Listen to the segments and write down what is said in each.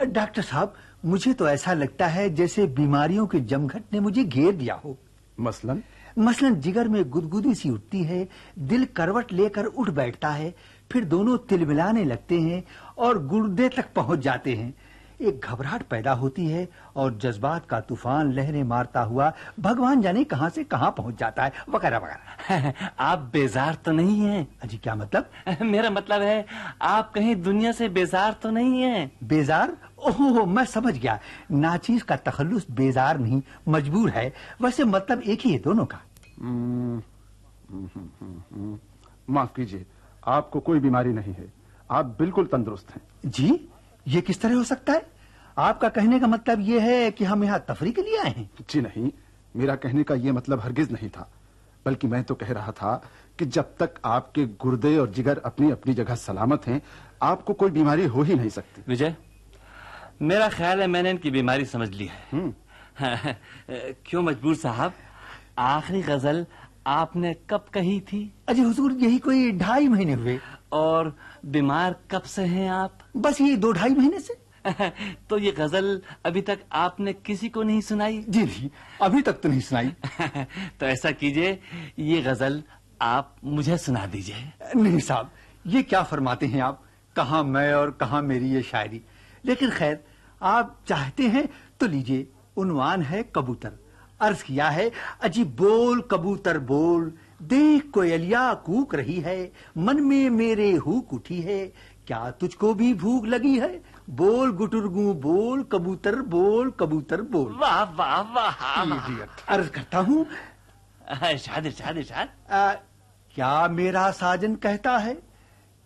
Doctor साहब, मुझे तो ऐसा लगता है जैसे बीमारियों के जमघट ने मुझे घेर दिया हो। मसलन जिगर में गुदगुदी सी उठती है, दिल करवट लेकर उठ बैठता है, फिर दोनों तिलमिलाने लगते हैं और गुर्दे तक पहुंच जाते हैं। एक घबराहट पैदा होती है और जज्बात का तूफान लहरें मारता हुआ भगवान जाने कहां से कहां पहुंच जाता है, वगैरह वगैरह। आप बेजार तो नहीं हैं? अजी क्या मतलब? मेरा मतलब है आप कहीं दुनिया से बेजार तो नहीं हैं? बेजार? ओह, मैं समझ गया। नाचीज का तखल्लुस बेजार नहीं, मजबूर है। वैसे मतलब एक ही है दोनों का। माफ कीजिए, आपको कोई बीमारी नहीं है, आप बिल्कुल तंदुरुस्त हैं। जी, ये किस तरह हो सकता है? आपका कहने का मतलब ये है कि हम यहाँ तफरी के लिए आए हैं? जी नहीं, मेरा कहने का ये मतलब हरगिज नहीं था, बल्कि मैं तो कह रहा था कि जब तक आपके गुर्दे और जिगर अपनी अपनी जगह सलामत हैं, आपको कोई बीमारी हो ही नहीं सकती। विजय, मेरा ख्याल है मैंने इनकी बीमारी समझ ली है। क्यों मजबूर साहब, आखिरी गजल आपने कब कही थी? अजी हुजूर, यही कोई 2.5 महीने हुए। और बीमार कब से हैं आप? बस ये 2-2.5 महीने से। तो ये गजल अभी तक आपने किसी को नहीं सुनाई? जी नहीं, अभी तक तो नहीं सुनाई। तो ऐसा कीजिए, ये गजल आप मुझे सुना दीजिए। नहीं साहब, ये क्या फरमाते हैं आप? कहाँ मैं और कहाँ मेरी ये शायरी। लेकिन खैर, आप चाहते हैं तो लीजिए। उन्वान है कबूतर। अर्ज किया है, अजी बोल कबूतर बोल, देख कोयलिया कूक रही है, मन में मेरे हुक उठी है, क्या तुझको भी भूख लगी है? बोल गुटुरगू बोल कबूतर बोल कबूतर बोल। वाह वाह वाह। अर्ज करता हूँ। इरशाद इरशाद इरशाद। क्या मेरा साजन कहता है,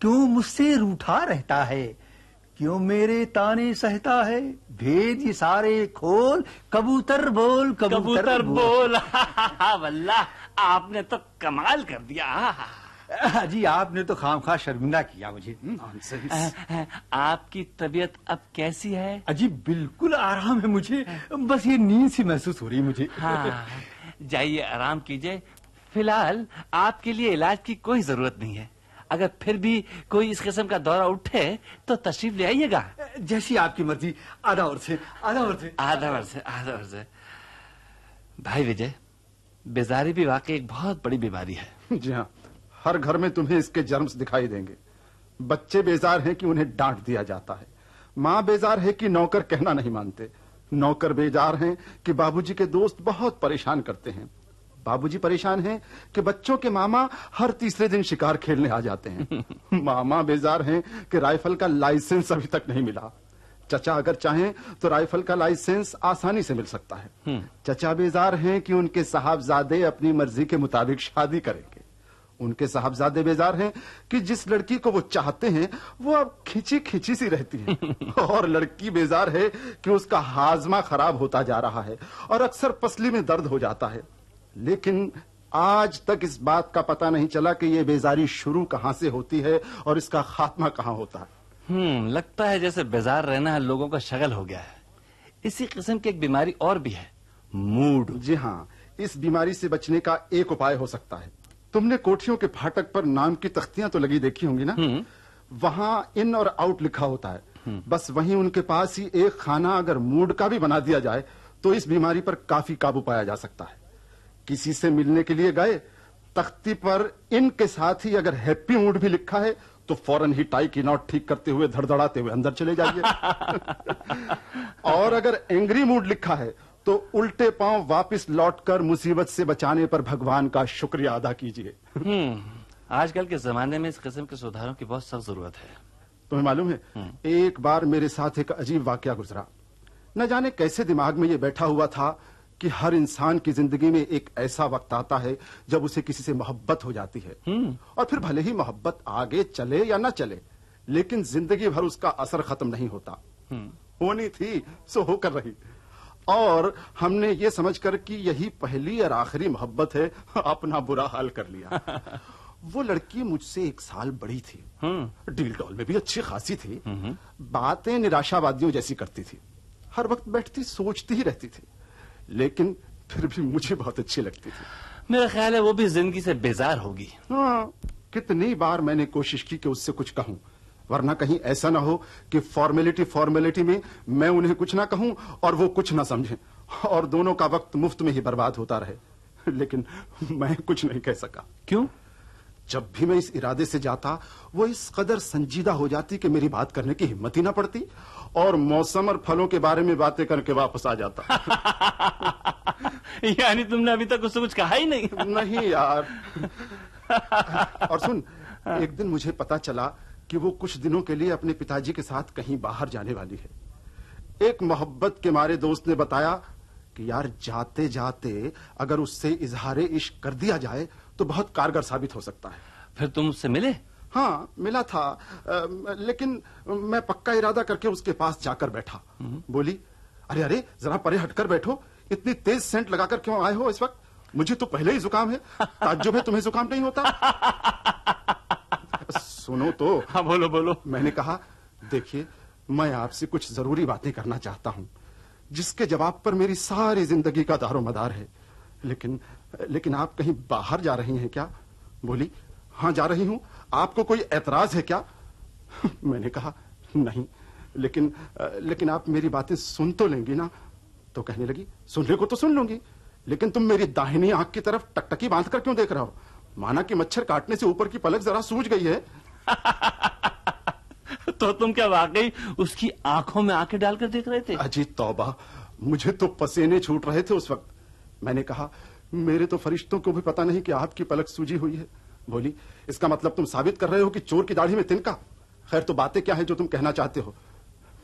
क्यों मुझसे रूठा रहता है, क्यों मेरे ताने सहता है, भेद ये सारे खोल, कबूतर बोल कबूतर बोल। वल्लाह, आपने तो कमाल कर दिया। जी, आपने तो खामखा शर्मिंदा किया मुझे। आपकी तबीयत अब कैसी है? अजी बिल्कुल आराम है मुझे, बस ये नींद सी महसूस हो रही है मुझे। हाँ, जाइए आराम कीजिए। फिलहाल आपके लिए इलाज की कोई जरूरत नहीं है। अगर फिर भी कोई इस किस्म का दौरा उठे तो तशरीफ ले आइएगा। जैसी आपकी मर्जी। आधा वर्ष से आधा वर्ष से आधा वर्ष से आधा वर्ष से। भाई विजय, बेजारी भी वाकई एक बहुत बड़ी बीमारी है। जी हाँ, हर घर में तुम्हें इसके जर्म्स दिखाई देंगे। बच्चे बेजार हैं कि उन्हें डांट दिया जाता है, माँ बेजार है कि नौकर कहना नहीं मानते, नौकर बेजार हैं कि बाबूजी के दोस्त बहुत परेशान करते हैं, बाबूजी परेशान हैं कि बच्चों के मामा हर तीसरे दिन शिकार खेलने आ जाते हैं, मामा बेजार हैं कि राइफल का लाइसेंस अभी तक नहीं मिला, चचा अगर चाहें तो राइफल का लाइसेंस आसानी से मिल सकता है, चचा बेजार हैं कि उनके साहबजादे अपनी मर्जी के मुताबिक शादी करेंगे, उनके साहबजादे बेजार हैं कि जिस लड़की को वो चाहते हैं वो अब खिंची खिंची सी रहती है और लड़की बेजार है कि उसका हाजमा खराब होता जा रहा है और अक्सर पसली में दर्द हो जाता है। लेकिन आज तक इस बात का पता नहीं चला कि ये बेजारी शुरू कहां से होती है और इसका खात्मा कहां होता है। लगता है जैसे बेजार रहना लोगों का शगल हो गया है। इसी किस्म की एक बीमारी और भी है, मूड। जी हाँ, इस बीमारी से बचने का एक उपाय हो सकता है। तुमने कोठियों के फाटक पर नाम की तख्तियां तो लगी देखी होंगी ना, वहां इन और आउट लिखा होता है। बस वहीं उनके पास ही एक खाना अगर मूड का भी बना दिया जाए तो इस बीमारी पर काफी काबू पाया जा सकता है। किसी से मिलने के लिए गए, तख्ती पर इन के साथ ही अगर हैप्पी मूड भी लिखा है तो फौरन ही टाई की नॉट ठीक करते हुए धड़धड़ाते हुए अंदर चले जाइए और अगर एंग्री मूड लिखा है तो उल्टे पांव वापस लौटकर मुसीबत से बचाने पर भगवान का शुक्रिया अदा कीजिए। आजकल के जमाने में इस किस्म के सुधारों की बहुत सख्त जरूरत है। तुम्हें मालूम है, एक बार मेरे साथ एक अजीब वाकया गुजरा। न जाने कैसे दिमाग में ये बैठा हुआ था कि हर इंसान की जिंदगी में एक ऐसा वक्त आता है जब उसे किसी से मोहब्बत हो जाती है और फिर भले ही मोहब्बत आगे चले या न चले, लेकिन जिंदगी भर उसका असर खत्म नहीं होता। होनी थी सो होकर रही और हमने ये समझकर कि यही पहली और आखिरी मोहब्बत है, अपना बुरा हाल कर लिया। वो लड़की मुझसे 1 साल बड़ी थी, डील डॉल में भी अच्छी खासी थी, बातें निराशावादियों जैसी करती थी, हर वक्त बैठती सोचती ही रहती थी, लेकिन फिर भी मुझे बहुत अच्छी लगती थी। मेरा ख्याल है वो भी जिंदगी से बेजार होगी। हाँ, कितनी बार मैंने कोशिश की कि उससे कुछ कहूं, वरना कहीं ऐसा ना हो कि फॉर्मेलिटी में मैं उन्हें कुछ ना कहूं और वो कुछ ना समझें और दोनों का वक्त मुफ्त में ही बर्बाद होता रहे। लेकिन मैं कुछ नहीं कह सका। क्यों? जब भी मैं इस इरादे से जाता वो इस कदर संजीदा हो जाती कि मेरी बात करने की हिम्मत ही ना पड़ती और मौसम और फलों के बारे में बातें करके वापस आ जाता। यानी तुमने अभी तक उससे कुछ कहा ही नहीं? नहीं यार। और सुन, एक दिन मुझे पता चला कि वो कुछ दिनों के लिए अपने पिताजी के साथ कहीं बाहर जाने वाली है। एक मोहब्बत के मारे दोस्त ने बताया कि यार जाते जाते अगर उससे इजहारे इश्क कर दिया जाए तो बहुत कारगर साबित हो सकता है। फिर तुम उससे मिले? हाँ, मिला था, लेकिन मैं पक्का इरादा करके उसके पास जाकर बैठा। बोली, अरे अरे जरा परे हटकर बैठो, इतनी तेज सेंट लगाकर क्यों आए हो इस वक्त? मुझे तो पहले ही जुकाम है। ताज्जुब है तुम्हें जुकाम नहीं होता? सुनो तो। हाँ, बोलो बोलो। मैंने कहा, देखिए मैं आपसे कुछ जरूरी बातें करना चाहता हूँ जिसके जवाब पर मेरी सारी जिंदगी का दारोमदार है। लेकिन आप कहीं बाहर जा रही हैं क्या? बोली, हाँ जा रही हूं। आपको कोई एतराज है क्या? मैंने कहा, नहीं, लेकिन आप मेरी बातें सुन तो लेंगी ना? तो कहने लगी, सुनने को तो सुन लूंगी, लेकिन तुम मेरी दाहिनी आंख की तरफ टकटकी बांध कर क्यों देख रहे हो? माना कि मच्छर काटने से ऊपर की पलक जरा सूज गई है। तो तुम क्या वाकई उसकी आंखों में आंखें डालकर देख रहे थे? अजी तौबा, मुझे तो पसीने छूट रहे थे उस वक्त। मैंने कहा, मेरे तो फरिश्तों को भी पता नहीं कि आपकी पलक सूजी हुई है। बोली, इसका मतलब तुम साबित कर रहे हो कि चोर की दाढ़ी में तिनका? खैर तो बातें क्या है जो तुम कहना चाहते हो?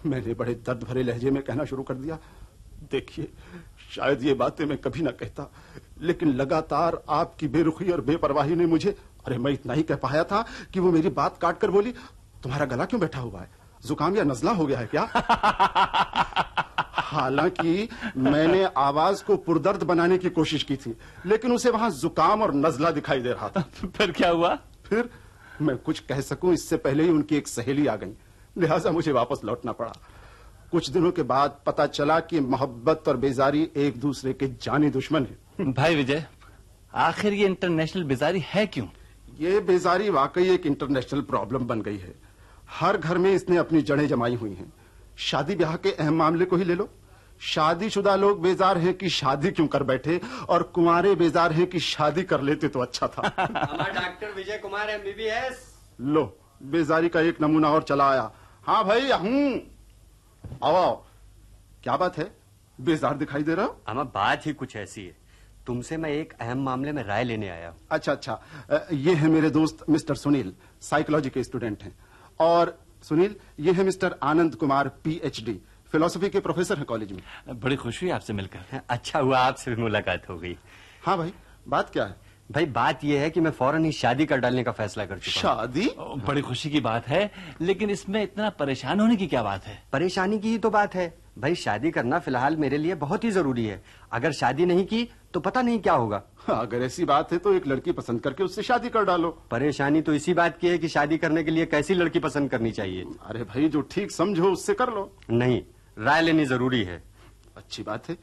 मैंने बड़े दर्द भरे लहजे में कहना शुरू कर दिया, देखिए शायद ये बातें मैं कभी ना कहता, लेकिन लगातार आपकी बेरुखी और बेपरवाही ने मुझे, अरे मैं इतना ही कह पाया था कि वो मेरी बात काट कर बोली, तुम्हारा गला क्यों बैठा हुआ है? जुकाम या नजला हो गया है क्या? हालांकि मैंने आवाज को पुरदर्द बनाने की कोशिश की थी, लेकिन उसे वहां जुकाम और नजला दिखाई दे रहा था। फिर क्या हुआ? फिर मैं कुछ कह सकूं इससे पहले ही उनकी एक सहेली आ गई, लिहाजा मुझे वापस लौटना पड़ा। कुछ दिनों के बाद पता चला कि मोहब्बत और बेजारी एक दूसरे के जानी दुश्मन है। भाई विजय, आखिर ये इंटरनेशनल बेजारी है क्यों? ये बेजारी वाकई एक इंटरनेशनल प्रॉब्लम बन गई है। हर घर में इसने अपनी जड़ें जमाई हुई हैं। शादी ब्याह के अहम मामले को ही ले लो। शादीशुदा लोग बेजार हैं कि शादी क्यों कर बैठे, और कुंवारे बेजार हैं कि शादी कर लेते तो अच्छा था। हमारा डॉक्टर विजय कुमार MBBS। लो, बेजारी का एक नमूना और चला आया। हाँ भाई, हूं। आओ। क्या बात है, बेजार दिखाई दे रहा हो? हमारा बात ही कुछ ऐसी है, तुमसे मैं एक अहम मामले में राय लेने आया हूँ। अच्छा, ये है मेरे दोस्त मिस्टर सुनील, साइकोलॉजी के स्टूडेंट हैं। और सुनील, ये है mister Anand Kumar PhD, philosophy के प्रोफेसर हैं कॉलेज में। बड़ी खुशी हुई आपसे मिलकर। अच्छा हुआ आपसे भी मुलाकात हो गई। हाँ भाई, बात क्या है? भाई बात यह है कि मैं फौरन ही शादी कर डालने का फैसला कर चुका हूं। शादी? बड़ी खुशी की बात है, लेकिन इसमें इतना परेशान होने की क्या बात है? परेशानी की ही तो बात है भाई, शादी करना फिलहाल मेरे लिए बहुत ही जरूरी है। अगर शादी नहीं की तो पता नहीं क्या होगा। अगर ऐसी बात है तो एक लड़की पसंद करके उससे शादी कर डालो। परेशानी तो इसी बात की है कि शादी करने के लिए कैसी लड़की पसंद करनी चाहिए। अरे भाई, जो ठीक समझो उससे कर लो। नहीं, राय लेनी जरूरी है। अच्छी बात है,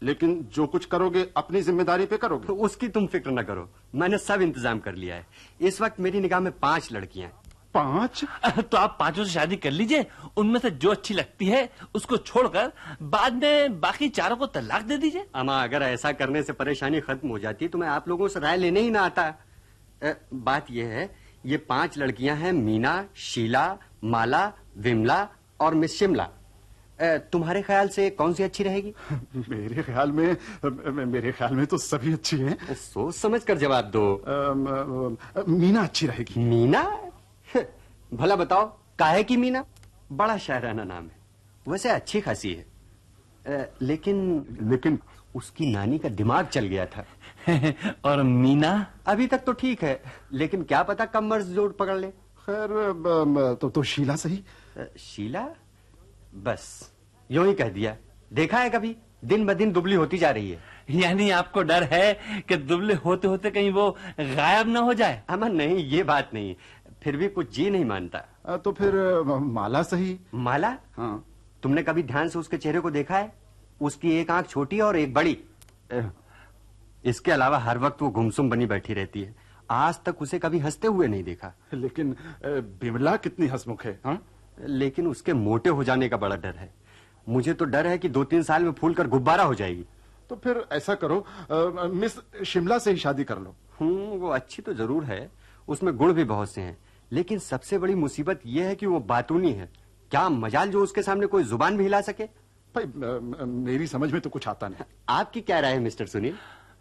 लेकिन जो कुछ करोगे अपनी जिम्मेदारी पे करोगे। तो उसकी तुम फिक्र न करो, मैंने सब इंतजाम कर लिया है। इस वक्त मेरी निगाह में 5 लड़कियां हैं। 5? तो आप 5 से शादी कर लीजिए, उनमें से जो अच्छी लगती है उसको छोड़कर बाद में बाकी 4 को तलाक दे दीजिए। अमा, अगर ऐसा करने से परेशानी खत्म हो जाती तो मैं आप लोगों से राय लेने ही ना आता। बात यह है, ये 5 लड़कियां हैं, मीना, शीला, माला, विमला और मिस शिमला। तुम्हारे ख्याल से कौन सी अच्छी रहेगी? मेरे ख्याल में तो सभी अच्छी हैं। सोच समझ कर जवाब दो। मीना अच्छी रहेगी। मीना? भला बताओ, काहे की मीना? बड़ा शायराना नाम है, वैसे अच्छी खासी है, लेकिन उसकी नानी का दिमाग चल गया था। और मीना? अभी तक तो ठीक है, लेकिन क्या पता कब मर्ज जोड़ पकड़ ले। खैर तो शीला सही। शीला? बस यूं ही कह दिया। देखा है कभी, दिन ब दिन दुबली होती जा रही है। यानी आपको डर है कि दुबले होते होते कहीं वो गायब ना हो जाए? अमन नहीं, ये बात नहीं, फिर भी कुछ जी नहीं मानता। तो फिर माला सही। माला? हाँ। तुमने कभी ध्यान से उसके चेहरे को देखा है? उसकी एक आंख छोटी और एक बड़ी। इसके अलावा हर वक्त वो गुमसुम बनी बैठी रहती है आज तक उसे कभी हंसते हुए नहीं देखा। लेकिन बिमला कितनी हंसमुख है, हाँ? लेकिन उसके मोटे हो जाने का बड़ा डर है। मुझे तो डर है कि 2-3 साल में फूल कर गुब्बारा हो जाएगी। तो फिर ऐसा करो, मिस शिमला से ही शादी कर लो। वो अच्छी तो जरूर है, उसमें गुण भी बहुत से हैं, लेकिन सबसे बड़ी मुसीबत यह है कि वो बातूनी है। क्या मजाल जो उसके सामने कोई जुबान भी हिला सके। भाई मेरी समझ में तो कुछ आता नहीं। आपकी क्या राय है मिस्टर सुनील?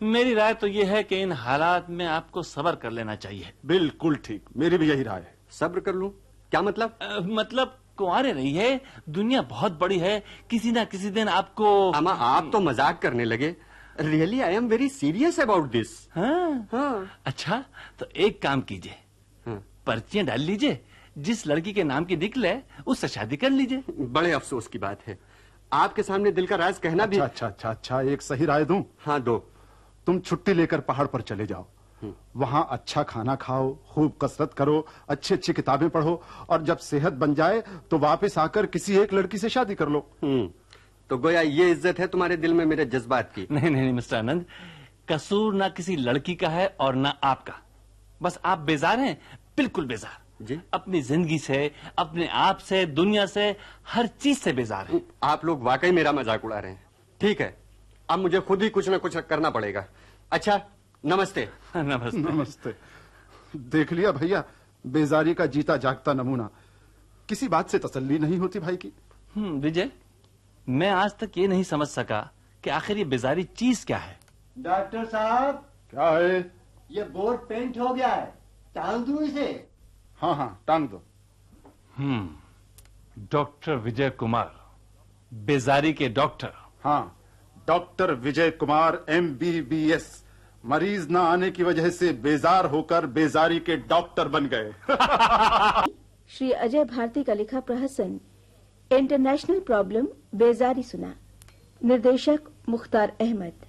मेरी राय तो यह है कि इन हालात में आपको सब्र कर लेना चाहिए। बिल्कुल ठीक, मेरी भी यही राय है। सब्र कर लूं? क्या मतलब? मतलब कुंवारे रहिए, दुनिया बहुत बड़ी है, किसी ना किसी दिन आपको। अम्मा आप तो मजाक करने लगे। Really I am very serious about this. हाँ। अच्छा तो एक काम कीजिए, पर्चियां डाल लीजिए, जिस लड़की के नाम की निकले उससे शादी कर लीजिए। बड़े अफसोस की बात है, आपके सामने दिल का राज कहना भी। अच्छा, एक सही राय दूं? हाँ दो। तुम छुट्टी लेकर पहाड़ पर चले जाओ, वहां अच्छा खाना खाओ, खूब कसरत करो, अच्छी अच्छी किताबें पढ़ो, और जब सेहत बन जाए तो वापस आकर किसी एक लड़की से शादी कर लो। तो गोया ये इज्जत है तुम्हारे दिल में मेरे जज्बात की? नहीं मिस्टर आनंद, कसूर ना किसी लड़की का है और ना आपका। बस आप बेजार हैं, बिल्कुल बेजार जी। अपनी जिंदगी से, अपने आप से, दुनिया से, हर चीज से बेजार हैं। आप लोग वाकई मेरा मजाक उड़ा रहे हैं। ठीक है, अब मुझे खुद ही कुछ ना कुछ करना पड़ेगा। अच्छा, नमस्ते। नमस्ते। देख लिया भैया, बेजारी का जीता जागता नमूना। किसी बात से तसल्ली नहीं होती भाई की। विजय, मैं आज तक ये नहीं समझ सका कि आखिर ये बेजारी चीज क्या है। डॉक्टर साहब, क्या है? ये बोर्ड पेंट हो गया है, टांग दूं इसे? हाँ, टांग दो। डॉक्टर विजय कुमार, बेजारी के डॉक्टर। हाँ, डॉक्टर विजय कुमार MBBS, मरीज ना आने की वजह से बेजार होकर बेजारी के डॉक्टर बन गए। श्री अजय भारती का लिखा प्रहसन इंटरनेशनल प्रॉब्लम बेजारी सुना। निर्देशक मुख्तार अहमद।